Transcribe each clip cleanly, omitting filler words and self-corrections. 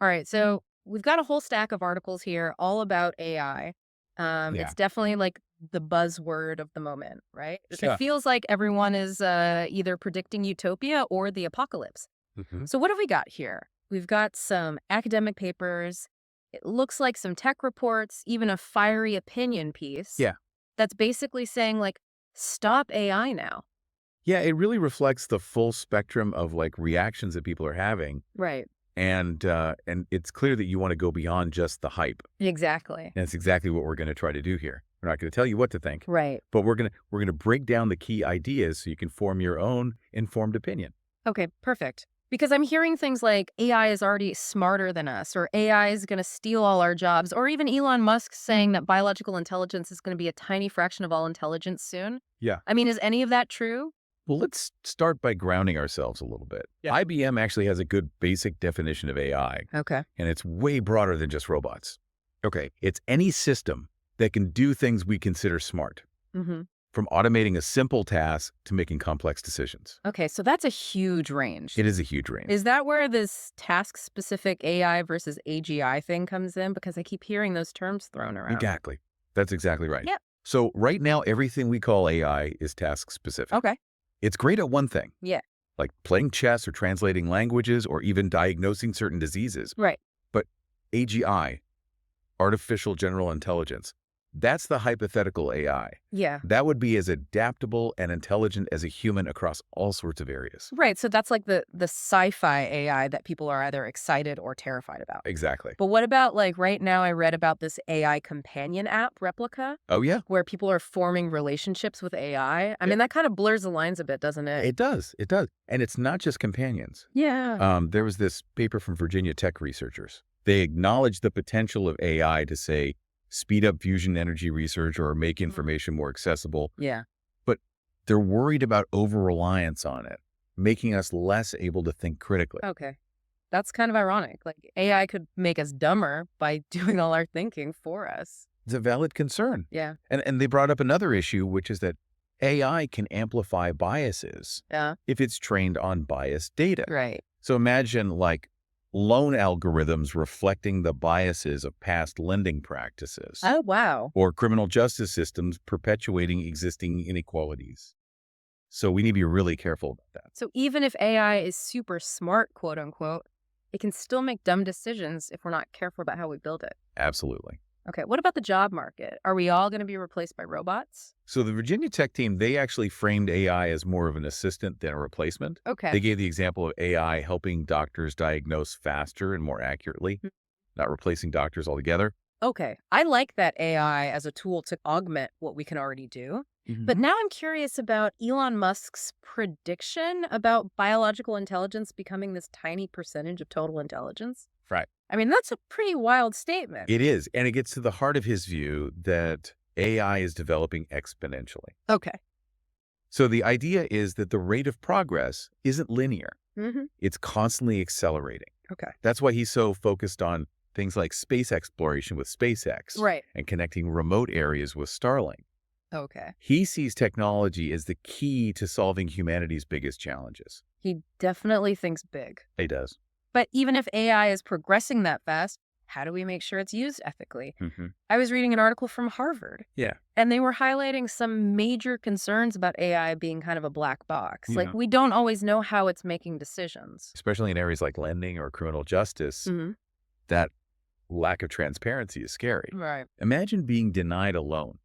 All right, so we've got a whole stack of articles here all about AI. Yeah. It's definitely like the buzzword of the moment, right? It Sure. feels like everyone is either predicting utopia or the apocalypse. Hmm. So, what have we got here? We've got some academic papers. It looks like some tech reports, even a fiery opinion piece Yeah. that's basically saying, like, stop AI now. Yeah, it really reflects the full spectrum of like reactions that people are having. Right. And it's clear that you want to go beyond just the hype. Exactly. And it's exactly what we're going to try to do here. We're not going to tell you what to think, Right. but we're going to break down the key ideas so you can form your own informed opinion. Okay, perfect. Because I'm hearing things like AI is already smarter than us, or AI is going to steal all our jobs, or even Elon Musk saying that biological intelligence is going to be a tiny fraction of all intelligence soon. Yeah. I mean, is any of that true? Well, let's start by grounding ourselves a little bit. Yeah. IBM actually has a good basic definition of AI, Okay. and it's way broader than just robots. Okay. It's any system that can do things we consider smart, hmm from automating a simple task to making complex decisions. Okay, so that's a huge range. It is a huge range. Is that where this task specific AI versus AGI thing comes in? Because I keep hearing those terms thrown around. Exactly. That's exactly right. Yep. So right now, everything we call AI is task specific. Okay. It's great at one thing, Yeah. like playing chess or translating languages or even diagnosing certain diseases. Right. But AGI, artificial general intelligence, that's the hypothetical AI. Yeah. That would be as adaptable and intelligent as a human across all sorts of areas. Right. So that's like the sci-fi AI that people are either excited or terrified about. Exactly. But what about like right now I read about this AI companion app Replica Oh, yeah. where people are forming relationships with AI. I mean, that kind of blurs the lines a bit, doesn't it? It does. It does. And it's not just companions. Yeah. There was this paper from Virginia Tech researchers. They acknowledged the potential of AI to, say, speed up fusion energy research or make information more accessible, Yeah. but they're worried about over-reliance on it, making us less able to think critically. Okay. That's kind of ironic. Like AI could make us dumber by doing all our thinking for us. It's a valid concern. Yeah. And they brought up another issue, which is that AI can amplify biases Yeah. if it's trained on biased data. Right. So imagine like loan algorithms reflecting the biases of past lending practices, Oh, wow. or criminal justice systems perpetuating existing inequalities. So we need to be really careful about that. So even if AI is super smart, quote unquote, it can still make dumb decisions if we're not careful about how we build it. Absolutely. Okay, what about the job market? Are we all going to be replaced by robots? So the Virginia Tech team, they actually framed AI as more of an assistant than a replacement. Okay. They gave the example of AI helping doctors diagnose faster and more accurately, Mm. not replacing doctors altogether. Okay. I like that AI as a tool to augment what we can already do. But now I'm curious about Elon Musk's prediction about biological intelligence becoming this tiny percentage of total intelligence. Right. I mean, that's a pretty wild statement. It is. And it gets to the heart of his view that AI is developing exponentially. Okay. So the idea is that the rate of progress isn't linear. hmm It's constantly accelerating. Okay. That's why he's so focused on things like space exploration with SpaceX Right. and connecting remote areas with Starlink. Okay. He sees technology as the key to solving humanity's biggest challenges. He definitely thinks big. He does. But even if AI is progressing that fast, how do we make sure it's used ethically? Hmm. I was reading an article from Harvard, Yeah. and they were highlighting some major concerns about AI being kind of a black box. Yeah. Like, we don't always know how it's making decisions. Especially in areas like lending or criminal justice, hmm that lack of transparency is scary. Right. Imagine being denied a loan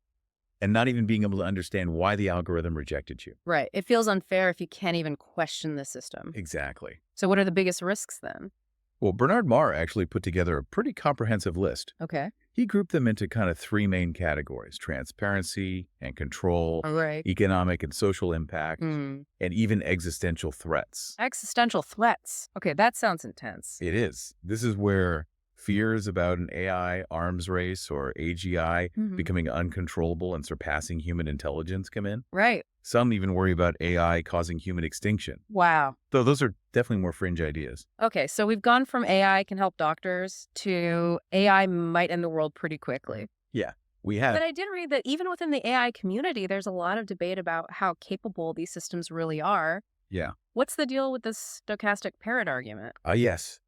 and not even being able to understand why the algorithm rejected you. Right. It feels unfair if you can't even question the system. Exactly. So, what are the biggest risks then? Well, Bernard Marr actually put together a pretty comprehensive list. Okay. He grouped them into kind of three main categories: transparency and control, All right. economic and social impact, Mm. and even existential threats. Existential threats. Okay, that sounds intense. It is. This is where fears about an AI arms race or AGI Mhm. becoming uncontrollable and surpassing human intelligence come in. Right. Some even worry about AI causing human extinction, Wow. though those are definitely more fringe ideas. Okay, so we've gone from AI can help doctors to AI might end the world pretty quickly. Yeah, we have. But I did read that even within the AI community, there's a lot of debate about how capable these systems really are. Yeah. What's the deal with this stochastic parrot argument? Yes.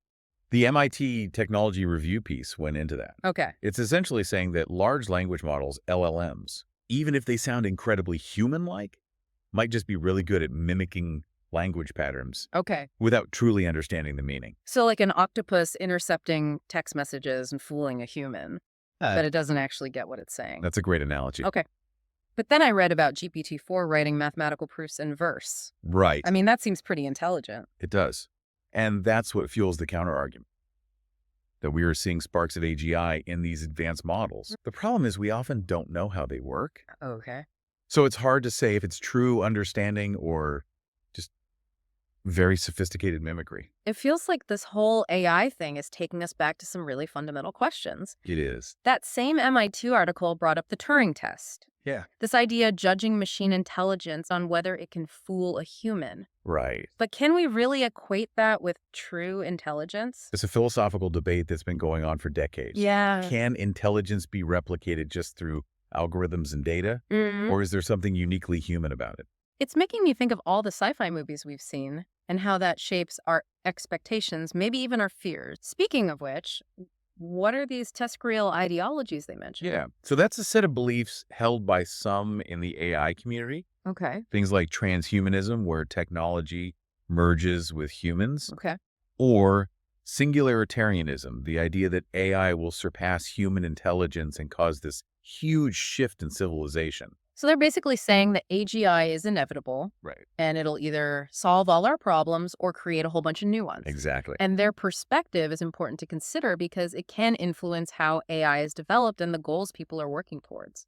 The MIT Technology Review piece went into that. Okay. It's essentially saying that large language models, LLMs, even if they sound incredibly human-like, might just be really good at mimicking language patterns Okay. without truly understanding the meaning. So like an octopus intercepting text messages and fooling a human, but it doesn't actually get what it's saying. That's a great analogy. Okay. But then I read about GPT-4 writing mathematical proofs in verse. Right. I mean, that seems pretty intelligent. It does. And that's what fuels the counterargument, that we are seeing sparks of AGI in these advanced models. The problem is we often don't know how they work. Okay. So it's hard to say if it's true understanding or just very sophisticated mimicry. It feels like this whole AI thing is taking us back to some really fundamental questions. It is. That same MIT article brought up the Turing test. Yeah. This idea of judging machine intelligence on whether it can fool a human. Right. But can we really equate that with true intelligence? It's a philosophical debate that's been going on for decades. Yeah. Can intelligence be replicated just through algorithms and data? Mhm. Or is there something uniquely human about it? It's making me think of all the sci-fi movies we've seen and how that shapes our expectations, maybe even our fears. Speaking of which, what are these TESCREAL ideologies they mentioned? Yeah. So that's a set of beliefs held by some in the AI community. Okay. Things like transhumanism, where technology merges with humans, Okay. or singularitarianism, the idea that AI will surpass human intelligence and cause this huge shift in civilization. So they're basically saying that AGI is inevitable Right. and it'll either solve all our problems or create a whole bunch of new ones. Exactly. And their perspective is important to consider because it can influence how AI is developed and the goals people are working towards.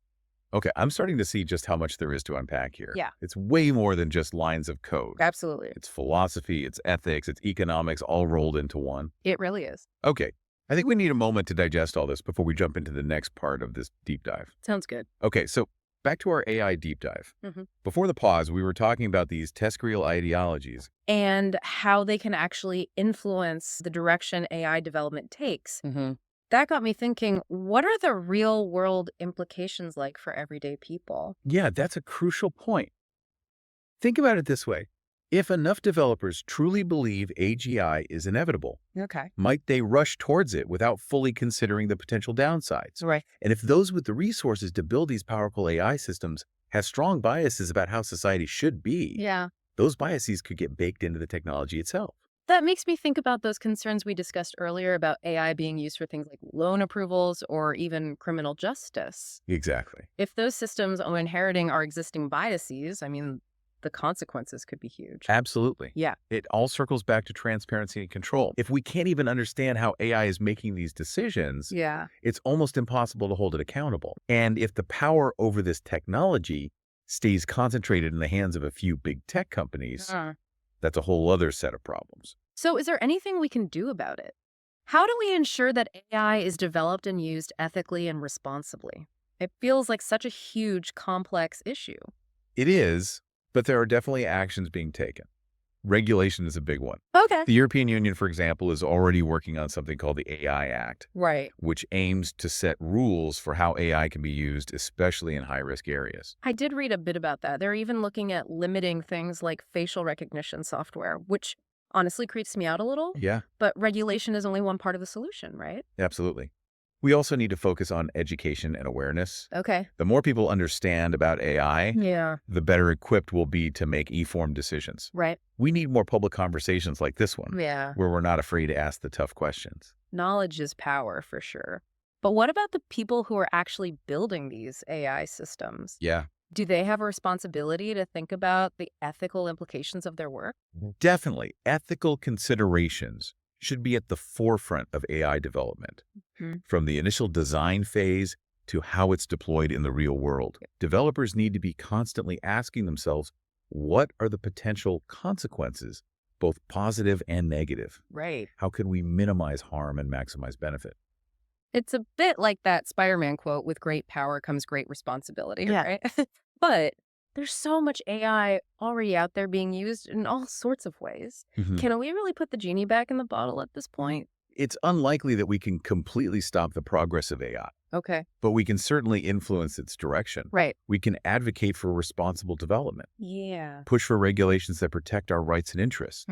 Okay, I'm starting to see just how much there is to unpack here. Yeah. It's way more than just lines of code. Absolutely. It's philosophy, it's ethics, it's economics, all rolled into one. It really is. Okay, I think we need a moment to digest all this before we jump into the next part of this deep dive. Sounds good. Okay, so back to our AI deep dive. Mhm. Before the pause, we were talking about these TESCREAL ideologies. And how they can actually influence the direction AI development takes. That got me thinking, what are the real world implications like for everyday people? Yeah, that's a crucial point. Think about it this way. If enough developers truly believe AGI is inevitable, Okay. might they rush towards it without fully considering the potential downsides? Right. And if those with the resources to build these powerful AI systems have strong biases about how society should be, Yeah. those biases could get baked into the technology itself. That makes me think about those concerns we discussed earlier about AI being used for things like loan approvals or even criminal justice. Exactly. If those systems are inheriting our existing biases, I mean, the consequences could be huge. Absolutely. Yeah. It all circles back to transparency and control. If we can't even understand how AI is making these decisions, Yeah. it's almost impossible to hold it accountable. And if the power over this technology stays concentrated in the hands of a few big tech companies, that's a whole other set of problems. So is there anything we can do about it? How do we ensure that AI is developed and used ethically and responsibly? It feels like such a huge, complex issue. It is, but there are definitely actions being taken. Regulation is a big one. Okay. The European Union, for example, is already working on something called the AI Act, Right. which aims to set rules for how AI can be used, especially in high-risk areas. I did read a bit about that. They're even looking at limiting things like facial recognition software, which honestly creeps me out a little. Yeah, But regulation is only one part of the solution, right? absolutely. We also need to focus on education and awareness. Okay. The more people understand about AI, Yeah. the better equipped we'll be to make informed decisions. Right. We need more public conversations like this one, Yeah. where we're not afraid to ask the tough questions. Knowledge is power for sure. But what about the people who are actually building these AI systems? Yeah, Do they have a responsibility to think about the ethical implications of their work? definitely. Ethical considerations should be at the forefront of AI development, from the initial design phase to how it's deployed in the real world. Developers need to be constantly asking themselves, what are the potential consequences, both positive and negative? Right. How can we minimize harm and maximize benefit? It's a bit like that Spider-Man quote, with great power comes great responsibility, Yeah. right? But there's so much AI already out there being used in all sorts of ways. Can we really put the genie back in the bottle at this point? It's unlikely that we can completely stop the progress of AI, Okay. but we can certainly influence its direction. Right. We can advocate for responsible development, Yeah. push for regulations that protect our rights and interests,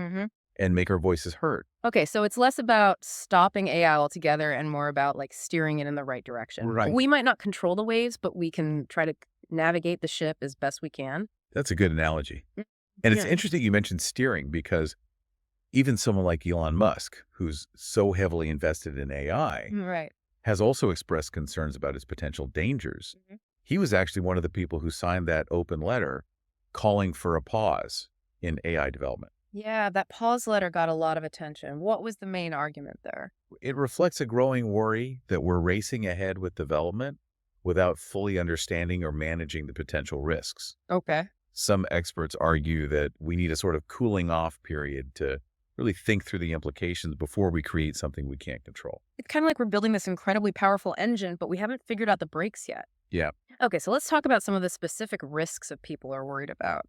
and make our voices heard. Okay, so it's less about stopping AI altogether and more about like steering it in the right direction. Right. We might not control the waves, but we can try to navigate the ship as best we can. That's a good analogy. Mm, And it's Yeah. interesting you mentioned steering because even someone like Elon Musk, who's so heavily invested in AI, Right. has also expressed concerns about its potential dangers. Mhm. He was actually one of the people who signed that open letter calling for a pause in AI development. Yeah, that pause letter got a lot of attention. What was the main argument there? It reflects a growing worry that we're racing ahead with development without fully understanding or managing the potential risks. Okay. Some experts argue that we need a sort of cooling off period to really think through the implications before we create something we can't control. It's kind of like we're building this incredibly powerful engine, but we haven't figured out the brakes yet. Yeah. Okay, so let's talk about some of the specific risks that people are worried about.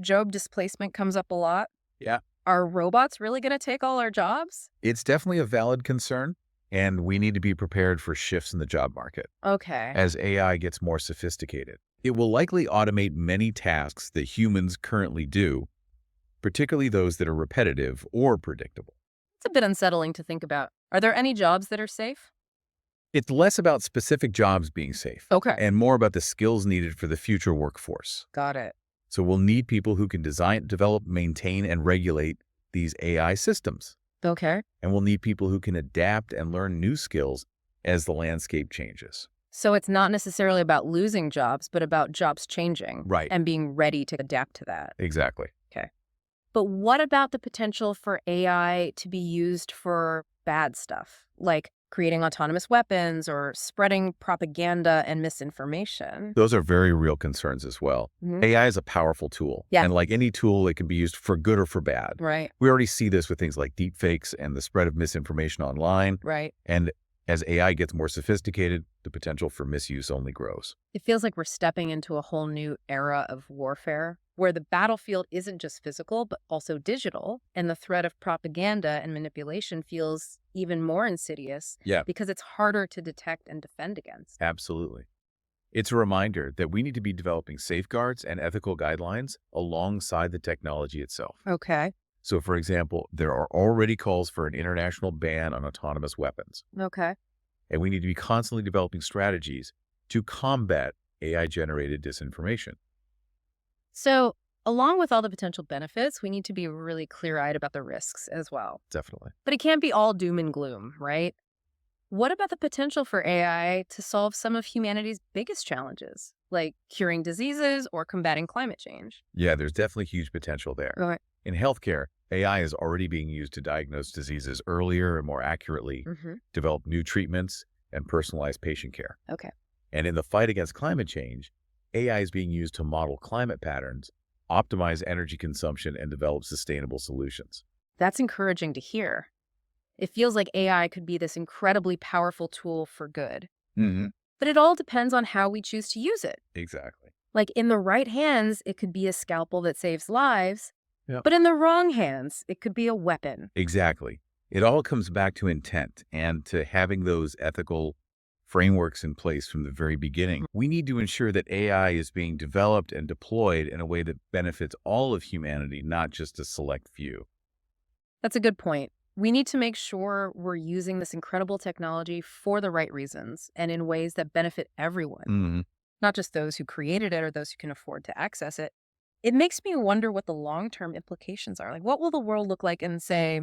Job displacement comes up a lot. Yeah. Are robots really going to take all our jobs? It's definitely a valid concern, and we need to be prepared for shifts in the job market Okay. as AI gets more sophisticated. It will likely automate many tasks that humans currently do, particularly those that are repetitive or predictable. It's a bit unsettling to think about. Are there any jobs that are safe? It's less about specific jobs being safe Okay. and more about the skills needed for the future workforce. Got it. So we'll need people who can design, develop, maintain, and regulate these AI systems. Okay. And we'll need people who can adapt and learn new skills as the landscape changes. So it's not necessarily about losing jobs, but about jobs changing. Right. And being ready to adapt to that. Exactly. But what about the potential for AI to be used for bad stuff, like creating autonomous weapons or spreading propaganda and misinformation? Those are very real concerns as well. Mhm. AI is a powerful tool. Yeah. And like any tool, it can be used for good or for bad. Right, We already see this with things like deepfakes and the spread of misinformation online. right. And as AI gets more sophisticated, the potential for misuse only grows. It feels like we're stepping into a whole new era of warfare where the battlefield isn't just physical, but also digital. And the threat of propaganda and manipulation feels even more insidious Yeah. because it's harder to detect and defend against. Absolutely. It's a reminder that we need to be developing safeguards and ethical guidelines alongside the technology itself. Okay. So, for example, there are already calls for an international ban on autonomous weapons, Okay. and we need to be constantly developing strategies to combat AI-generated disinformation. So, along with all the potential benefits, we need to be really clear-eyed about the risks as well. Definitely. But it can't be all doom and gloom, right? What about the potential for AI to solve some of humanity's biggest challenges, like curing diseases or combating climate change? Yeah, there's definitely huge potential there. Okay. In healthcare, AI is already being used to diagnose diseases earlier and more accurately, develop new treatments, and personalize patient care. Okay. And in the fight against climate change, AI is being used to model climate patterns, optimize energy consumption, and develop sustainable solutions. That's encouraging to hear. It feels like AI could be this incredibly powerful tool for good. Mm-hmm. But it all depends on how we choose to use it. Exactly. Like in the right hands, it could be a scalpel that saves lives. Yep. But in the wrong hands, it could be a weapon. Exactly. It all comes back to intent and to having those ethical frameworks in place from the very beginning. We need to ensure that AI is being developed and deployed in a way that benefits all of humanity, not just a select few. That's a good point. We need to make sure we're using this incredible technology for the right reasons and in ways that benefit everyone, Mm-hmm. not just those who created it or those who can afford to access it. It makes me wonder what the long-term implications are. Like, what will the world look like in, say,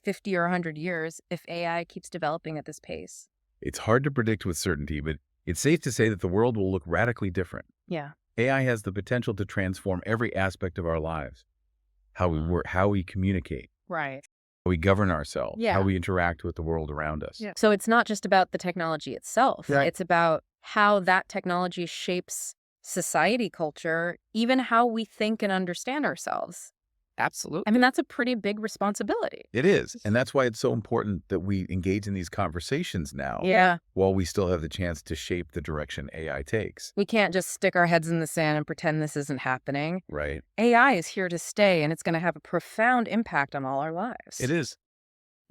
50 or 100 years if AI keeps developing at this pace? It's hard to predict with certainty, but it's safe to say that the world will look radically different. Yeah. AI has the potential to transform every aspect of our lives. How we work, how we communicate, Right. how we govern ourselves, Yeah. how we interact with the world around us. Yeah. So it's not just about the technology itself. Right. It's about how that technology shapes society culture, even how we think and understand ourselves. Absolutely. I mean, that's a pretty big responsibility. It is. And that's why it's so important that we engage in these conversations now Yeah. while we still have the chance to shape the direction AI takes. We can't just stick our heads in the sand and pretend this isn't happening. Right. AI is here to stay, and it's going to have a profound impact on all our lives. It is.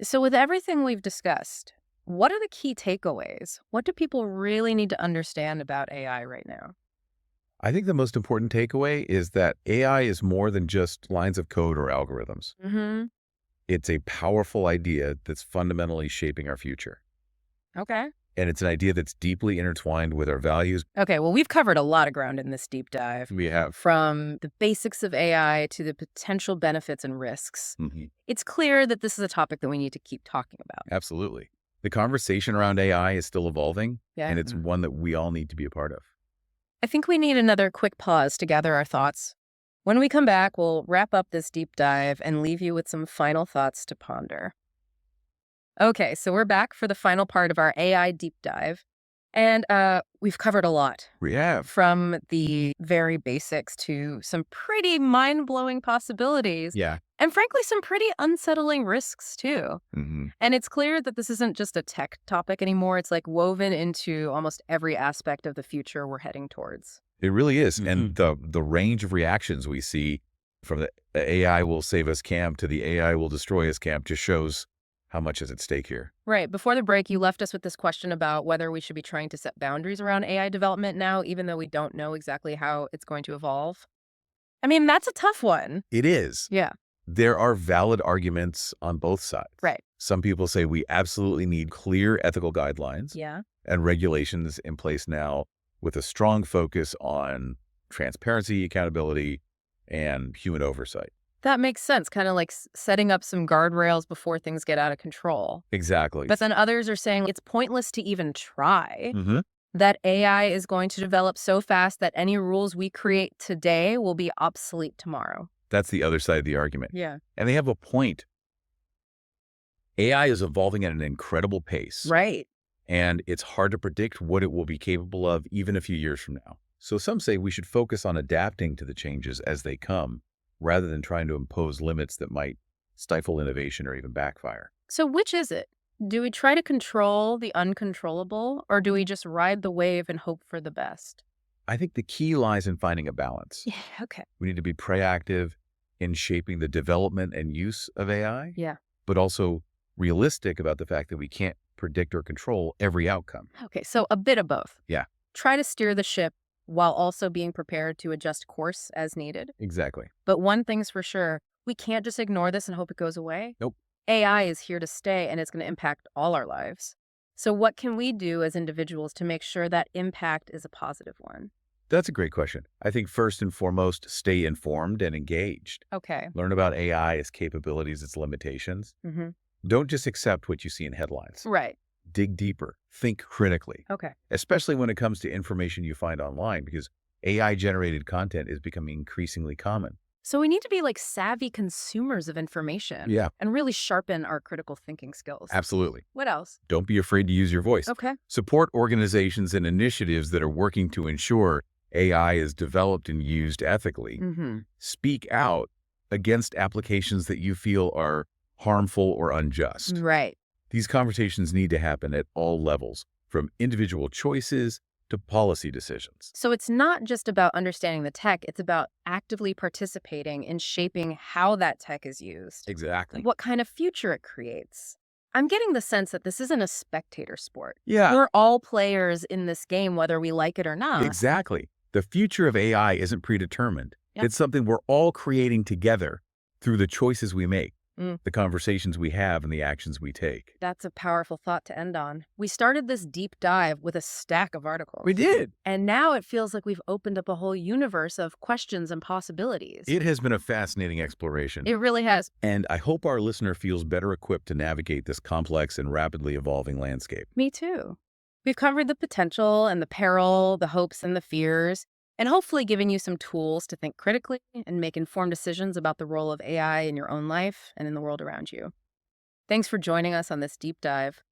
So with everything we've discussed, what are the key takeaways? What do people really need to understand about AI right now? I think the most important takeaway is that AI is more than just lines of code or algorithms. Mm-hmm. It's a powerful idea that's fundamentally shaping our future. Okay. And it's an idea that's deeply intertwined with our values. Okay, well, we've covered a lot of ground in this deep dive, We have. from the basics of AI to the potential benefits and risks. It's clear that this is a topic that we need to keep talking about. Absolutely. The conversation around AI is still evolving, Yeah. and it's one that we all need to be a part of. I think we need another quick pause to gather our thoughts. When we come back, we'll wrap up this deep dive and leave you with some final thoughts to ponder. Okay, so we're back for the final part of our AI deep dive. And we've covered a lot, We have. from the very basics to some pretty mind-blowing possibilities. Yeah. And frankly, some pretty unsettling risks, too. And it's clear that this isn't just a tech topic anymore. It's like woven into almost every aspect of the future we're heading towards. It really is. And the range of reactions we see from the AI will save us camp to the AI will destroy us camp just shows how much is at stake here. Right. Before the break, you left us with this question about whether we should be trying to set boundaries around AI development now, even though we don't know exactly how it's going to evolve. I mean, that's a tough one. It is. Yeah. There are valid arguments on both sides. Right. Some people say we absolutely need clear ethical guidelines Yeah. and regulations in place now with a strong focus on transparency, accountability, and human oversight. That makes sense. Kind of like setting up some guardrails before things get out of control. Exactly. But then others are saying it's pointless to even try, Mhm. that AI is going to develop so fast that any rules we create today will be obsolete tomorrow. That's the other side of the argument. Yeah. And they have a point. AI is evolving at an incredible pace. Right. And it's hard to predict what it will be capable of even a few years from now. So some say we should focus on adapting to the changes as they come, rather than trying to impose limits that might stifle innovation or even backfire. So which is it? Do we try to control the uncontrollable, or do we just ride the wave and hope for the best? I think the key lies in finding a balance. Yeah, okay. We need to be proactive in shaping the development and use of AI, Yeah. but also realistic about the fact that we can't predict or control every outcome. Okay, so a bit of both. Yeah. Try to steer the ship while also being prepared to adjust course as needed. Exactly. But one thing's for sure, we can't just ignore this and hope it goes away. Nope. AI is here to stay, and it's going to impact all our lives. So what can we do as individuals to make sure that impact is a positive one? That's a great question. I think first and foremost, stay informed and engaged. Okay. Learn about AI, its capabilities, its limitations. Mm-hmm. Don't just accept what you see in headlines. Right. Dig deeper. Think critically, Okay. especially when it comes to information you find online, because AI-generated content is becoming increasingly common. So we need to be like savvy consumers of information. Yeah. And really sharpen our critical thinking skills. Absolutely. What else? Don't be afraid to use your voice. Okay. Support organizations and initiatives that are working to ensure AI is developed and used ethically. Mm-hmm. Speak out against applications that you feel are harmful or unjust. Right. These conversations need to happen at all levels, from individual choices to policy decisions. So it's not just about understanding the tech, it's about actively participating in shaping how that tech is used. Exactly. What kind of future it creates. I'm getting the sense that this isn't a spectator sport. Yeah, We're all players in this game, whether we like it or not. exactly. The future of AI isn't predetermined. Yep. It's something we're all creating together through the choices we make, the conversations we have, and the actions we take. That's a powerful thought to end on. We started this deep dive with a stack of articles. We did. And now it feels like we've opened up a whole universe of questions and possibilities. It has been a fascinating exploration. It really has. And I hope our listener feels better equipped to navigate this complex and rapidly evolving landscape. Me too. We've covered the potential and the peril, the hopes and the fears, and hopefully giving you some tools to think critically and make informed decisions about the role of AI in your own life and in the world around you. Thanks for joining us on this deep dive.